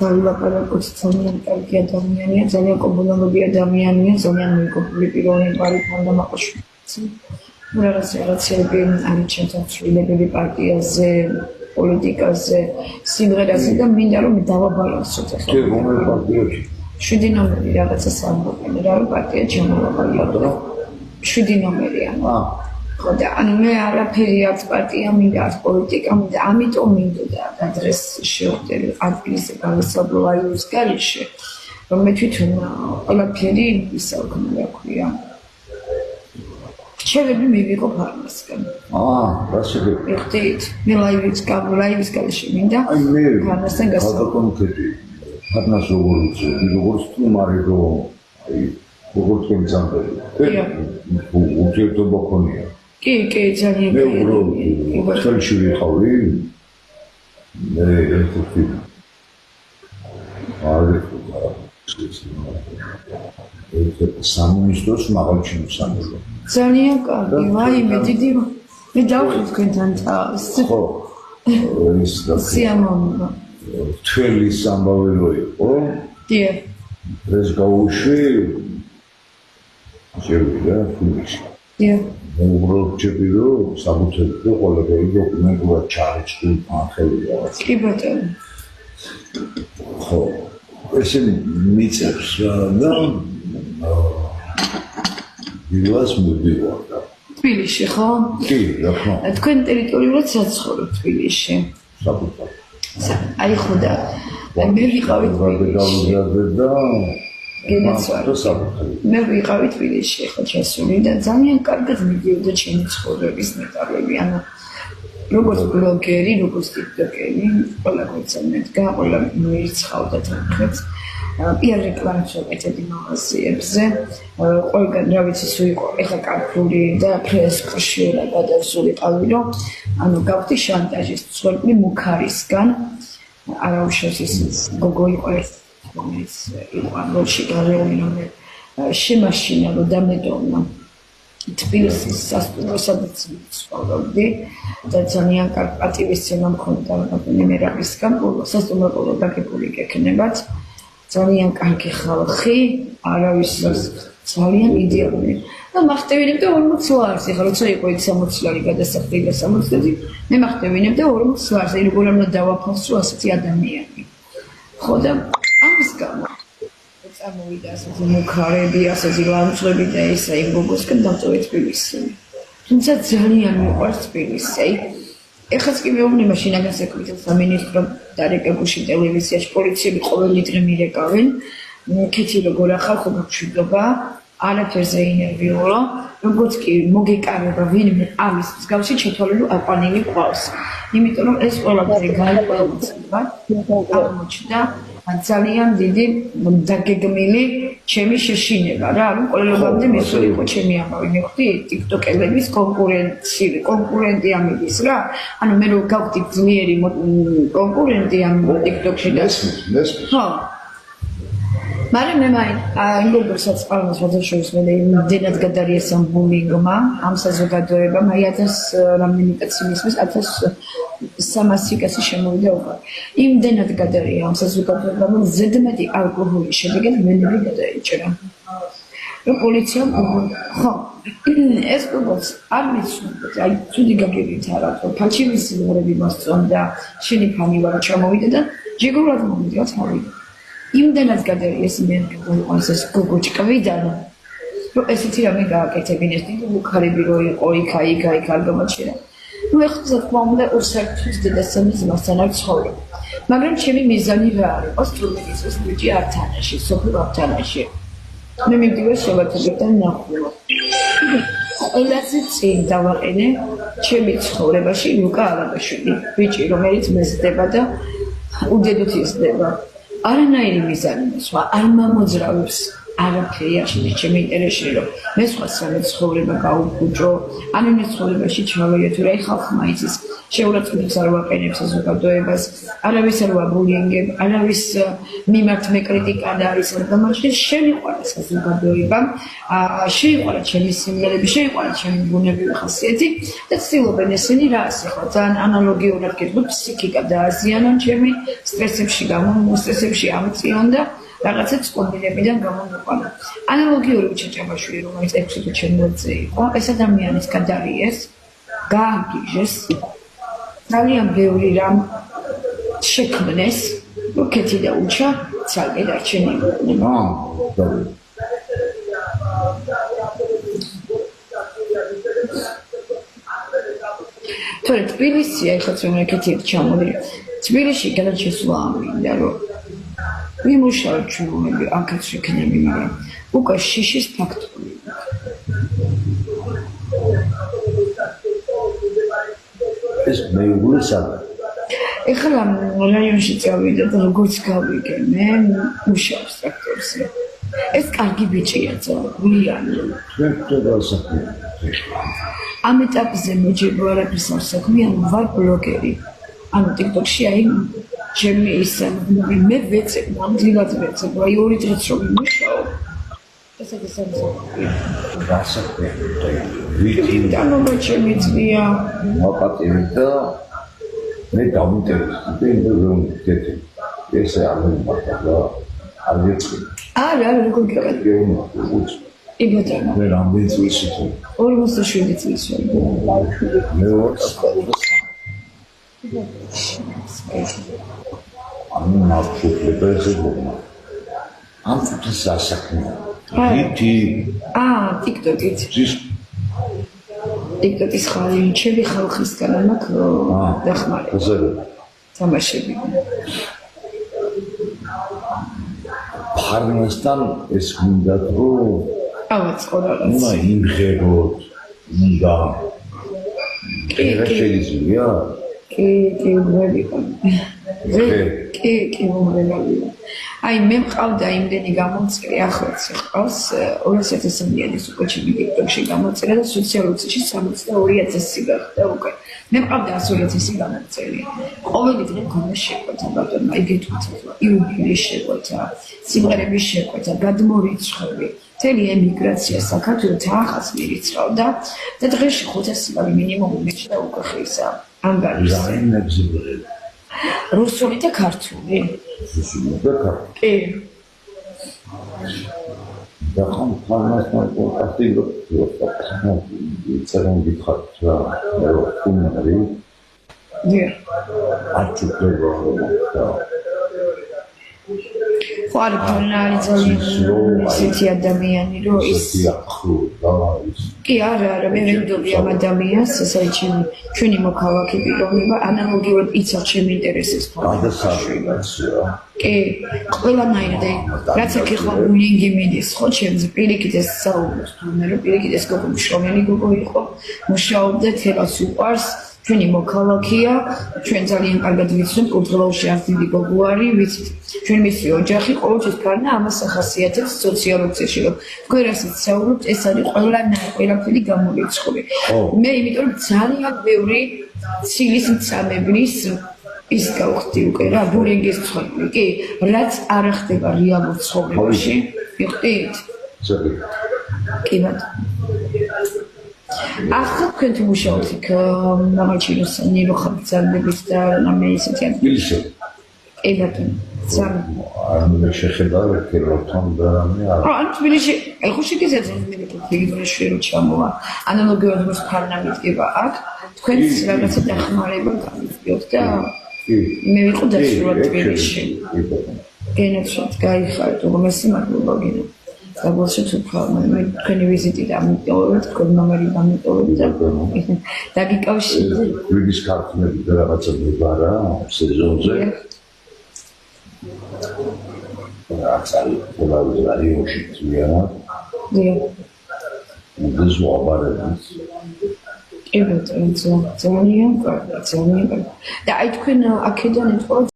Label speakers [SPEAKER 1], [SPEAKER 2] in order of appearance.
[SPEAKER 1] დავილაპარაკოთ ძალიან კარგი ადამიანია, ძალიან კომუნალური ადამიანია, ძალიან მეგობრული პიროვნება არის თანდამაყრში. რაღაცები არის ჩემთან ცვლილებები პარტიაზე, პოლიტიკაზე, სიმღერაზე და მინდა რომ დავაბალანსოთ ახლა.
[SPEAKER 2] კი, რომელი პარტიაში?
[SPEAKER 1] 7 ნომერი რაღაცა სამბობენ, რა პარტია ჩამოვაბალანსო. 7 ნომერია. ხო და ანუ მე არაფერი არც პარტია მინდა, არც პოლიტიკა მინდა, ამიტომ მინდოდა ადრეს შევხვდები ადგილზე გავისაუბრო აიუს გარეშე, რომ მე თვითონ ყველაფერი ვისაუბრე, რა ქვია. რჩევები მივიღო ფარმასგან.
[SPEAKER 2] რასები?
[SPEAKER 1] ეხტით, მე ლაივის გარეშე მინდა ფარმასთან
[SPEAKER 2] გასაგონოთი. ფარმას როგორც სტუმარი რომ როგორც იმცამდელი. ურთიერთობა ქონია.
[SPEAKER 1] კი, ძალიან
[SPEAKER 2] მე უბრალოდ ხელში ვიყავი. მე ერთი სამინისტროს მაღალჩინო სამუშაო.
[SPEAKER 1] ძალიან კარგი, ვაიმე, დიდი მე დავხრი თქვენთან თავს.
[SPEAKER 2] ხო, ის და
[SPEAKER 1] სიამოვნებო.
[SPEAKER 2] თველის ამბავი რო იყო.
[SPEAKER 1] დიახ.
[SPEAKER 2] ეს გაუშვი შევიდა ფულში.
[SPEAKER 1] დიახ.
[SPEAKER 2] მე უბრალოდ ვჭები რომ საბუთები ყველაფერი დოკუმენტურად ჩარიცხულ ახალი რაღაც.
[SPEAKER 1] კი ბატონო.
[SPEAKER 2] ხო, ესე მიწევს და დილას მოვიდივარ და
[SPEAKER 1] თბილისში ხო?
[SPEAKER 2] კი, რა თქმა უნდა.
[SPEAKER 1] თქვენ ტერიტორიულად საცხოვრობთ თბილისში.
[SPEAKER 2] საბუთად.
[SPEAKER 1] აი ხო და მე ვიყავი
[SPEAKER 2] თბილისში და
[SPEAKER 1] მე ვიყავი თბილისში ხო ჩასული და ძალიან კარგად მიდიოდა ჩემი ცხოვრების მეტალები, ანუ როგორც ბლოგერი, როგორც ტიკტოკერი, ყველა კონცერტებდა, ყველა მოირცხავდა თანხებს. PR რეკლამებს ვაკეთებდი მაღაზიებზე, ყველგან რა ვიცი სულ იყო ეხა კარფური და ფრესკოში რა გადასულიყავი, რომ ანუ გავხდი შანტაჟის მსხვერპლი მუქარისგან, არაუშავს ის გოგო იყო ეს რომელიც იყო ამბოლში გარეული რომ შემაშინა რომ დამედოვნა თბილისის სასტუმრო სადაც ვცხოვრობდი და ძალიან კარგი პატივისცემა მქონდა მერაბისგან სასტუმრო ყოლა დაგებული გექნებათ ძალიან კარგი ხალხი არავის ძალიან იდეალური და მახტევინებდა 40 ლარს ეხლა როცა იყო 60 ლარი გადასახდი და 60 ლარი მე მახტევინებდა 40 ლარს როგორ უნდა დავაფასო ასეთი ადამიანი ხო და ამის გამო წამოვიდა ასეთი მუქარები, ასეთი ლანცვები და ისა იმ გოგოსკენ დამწოვე თბილისი. თუმცა ძალიან მიყვარს თბილისი. ეხაც კი მეუბნება შინაგან საქმეთა სამინისტრო დარეკებულში ტელევიზიაში პოლიციები ყოველი დღე მირეკავენ. ქეთი როგორ ახალ მშვიდობა, არაფერზე ინერვიულო, როგორც კი მოგეკარება ვინმე ამის მსგავსი ჩათვალելու აყვანილი ყავს. იმიტომ რომ ეს ყველაფერი გაიყვება, აღმოჩნდა ძალიან დიდი დაგეგმილი ჩემი შეშინება რა, რომ ყველგანამდე მესული იყო ჩემი ამბავი. მე ვხდი ტიკტოკელების კონკურენტი ამის რა. ანუ მე რო გავხდი ძლიერი კონკურენტი ამ ტიკტოკში და ხო. მაგრამ მე იმ გოგოსაც ყავს ფოტოშოპის მე იმდენად გადარიეს ამ ბულინგმა, ამ საზოგადოებამ, აი 1000 რამდენი კაცი მისმის 1300 კაცი შემოვიდა უკვე. იმდენად გადარია ამ საზოგადოებამ, რომ ზედმეტი ალკოჰოლის შედეგად მენები გადაიჭრა. რომ პოლიციამ ხო ეს გოგოს არ მიცნობთ, აი ცუდი გაგებით არა, ფალშივი სიმღერები მოსწონდა, შენი ფანი ვარ ჩამოვიდა და ჯიგურად მომიდიოთ მოვიდა. იმდენად გადარიეს მე გოგოს ეს გოგო ჭკვიდან რომ ესეთი რამე გააკეთებინეს დიდი მუქარები რო იყო იქ არ გამოჩერა ნუ ეხლა თქმა უნდა უსერთვის დედასამის მასთან არ ცხოვრობ მაგრამ ჩემი მიზანი რა არის სტუდენტის ბიჭი ართანაში სოფელ ართანაში მე მივდივარ შევარდნებთან ნახულო ყველაზე წინ დავაყენე ჩემი ცხოვრებაში ლუკა ალაბაშვილი ბიჭი რომელიც მეზდება და უდედოთ იზრდება არანაირი მიზანი სხვა არ მომოძრავებს არაფერი არ შედის ჩემი ინტერესში, რომ მე სხვა სამი ცხოვრება გაუგუჭო, ან იმ ცხოვრებაში ჩავეიდე, თუ რა ხალხმა იცის შეურაცხყოფას არ ვაყენებს საზოგადოებას, არავის არ ვაბულინგებ, არავის მიმართ მე კრიტიკა და არის და მაშინ შემიყვარა საზოგადოება, შეიყვარა ჩემი სიმღერები, შეიყვარა ჩემი ბუნებრივი ხასიათი და ცდილობენ ესენი რა ახლა ძალიან ანალოგიურად გეტყვით ფსიქიკა დააზიანონ ჩემი სტრესებში ამწიონ და რაღაცა წყობილებიდან გამომიყვანა. ანალოგიური უჩაჭაბაშვილი, რომელიც 6 თვე ჩემზე იყო, ეს ადამიანის გადარიეს, გააგიჟეს, ძალიან ბევრი რამ შექმნეს, რუკეთი და უჩა ცალკე დარჩენილიყო. თორე თბილისი, ეხლა რომ რაკეთი ჩამოვიდე, თბილისში გადაჩესვა ამინდა, რომ ვიმუშავებ ჩვენები აქაც შექნები, მაგრამ უკვე შიშის ფაქტორი.
[SPEAKER 2] ეს მეუღლე სადა.
[SPEAKER 1] ეხლა რაიონში წავიდა და როგორც გავიგე, მე მუშაობს ტრაქტორზე. ეს კარგი ბიჭია, გულიანი. ამ ეტაპზე მოჯერო არაფერს არ საქმე, ვარ ბლოგერი. ანუ TikTok-ში აი ჩემი ის მე ვეცებ, ნამდვილად ვეცებ, აი 2 დღეც რომ ვიმუშაო. ესეც
[SPEAKER 2] გასაკვირი. ვიდი
[SPEAKER 1] თანობა ჩემი ძია.
[SPEAKER 2] მოპატივი და მე დამინტერესდი რომ გეტყვი. ესე არ მომხდა არ ვიცი.
[SPEAKER 1] არა, როგორ გიყავი? იბოთანა.
[SPEAKER 2] მე რამდენი წლის იყო?
[SPEAKER 1] 47 წლის ვარ.
[SPEAKER 2] მე 23. ანუ ნახუხლება ესე გონა. ამ ფუტის ასაკნა. ვიდი.
[SPEAKER 1] TikTok-ით.
[SPEAKER 2] ის
[SPEAKER 1] TikTok-ის ხალი ჩემი ხალხისგან მაქვს დახმარება. თამაშები.
[SPEAKER 2] ფარნასთან ეს მინდა რომ
[SPEAKER 1] ავაწყორალაც.
[SPEAKER 2] უნდა იმღეროთ, უნდა. შეიძლება?
[SPEAKER 1] კი, მოგება. კი, მოგება. აი მე მყავდა იმდენი გამოწერი, ახლაც ხავს 2000-ის უკვე ჩემი TikTok-ში გამოწერა და სოციალურ ქსელში 62000 გახდა უკვე. მე მყავდა 100.000 გამოწერი. ყოველი დღე მქონდა შეკვეთა ბატონო, აი გეტყვით ახლა, იუბილეის შეკვეთა, სიმღერების შეკვეთა, გადმორიცხვები. მთელი ემიგრაცია საქართველოს ახალს მირიცრავდა და დღეში 500 მინიმუმი მეჭდა უკვე ხისა. ანგარიშს. რუსული და ქართული.
[SPEAKER 2] რუსული და ქართული.
[SPEAKER 1] კი.
[SPEAKER 2] და ხომ ფარნასთან კონტაქტი რო წერენ გითხართ რა, რომ არის.
[SPEAKER 1] დიახ.
[SPEAKER 2] არ ჩუქდება რა.
[SPEAKER 1] ხო არა, ფარნა არის ძალიან ისეთი ადამიანი, რომ ის კი არა, მე ვენდობი ამ ადამიანს, ეს არის ჩვენი მოქალაქე პიროვნება, ანალოგიურად იცავ ჩემ ინტერესებს
[SPEAKER 2] გადასაშვებაცია.
[SPEAKER 1] კი, ყველანაირად, რაც აქ ახლა ბულინგი მიდის, ხო, ჩემზე პირიქით ეს საუბრობს, მე რომ პირიქით ეს გოგო მშრომელი გოგო იყო, მუშაობდა, თელას უყვარს, ჩვენი მოქალაქეა, ჩვენ ძალიან კარგად ვიცნობთ, კურდღელაუში არც დიდი გოგო არის, ვიცით, ჩვენ მისი ოჯახი ყოველთვის ფარნა ამას ახასიათებს სოციალურ ქსელში, რომ თქვენ რასაც საუბრობთ, ეს არის ყველაფერი გამორიცხული. მე იმიტომ რომ ძალიან ბევრი ცილის მწამებლის ის გავხდი უკვე რა, ბულინგის ცხოვრება, კი, რაც არ ხდება რეალურ ცხოვრებაში, ვიხდით? კი ბატონო. ახლა თქვენ თუ მუშაობთ იქ მამაჩინოს ნიროხაბძანების და რამე ისეთი
[SPEAKER 2] თბილისში.
[SPEAKER 1] კი ბატონო.
[SPEAKER 2] არ შეხედავ ერთერთან და რამე არა.
[SPEAKER 1] ან თბილისში, ეხლა შეგიძლიათ მე თბილისში რომ ჩამოვა. ანალოგიურად როგორც ფარნა მიდგება აქ, თქვენც რაღაცა დახმარება გამიგიოთ და მე ვიყო დასრულად თბილისში. გენაცვლად გაიხარეთ, უღმესი მადლობა გენო. საბოლოოდ თქვენი თქვენი ვიზიტი და ამიტოვებ, თქვენი ნომერი დამიტოვებ და დაგიკავშირდით.
[SPEAKER 2] გვიგის ქართლები და რაღაცა მეგარა სეზონზე. ახალი რაიონში ძლიერ.
[SPEAKER 3] დიახ.
[SPEAKER 2] ეს ვაბარებს.
[SPEAKER 3] კი ბატონო, ძალიან კარგი. და აი თქვენ აქედან ეთქვა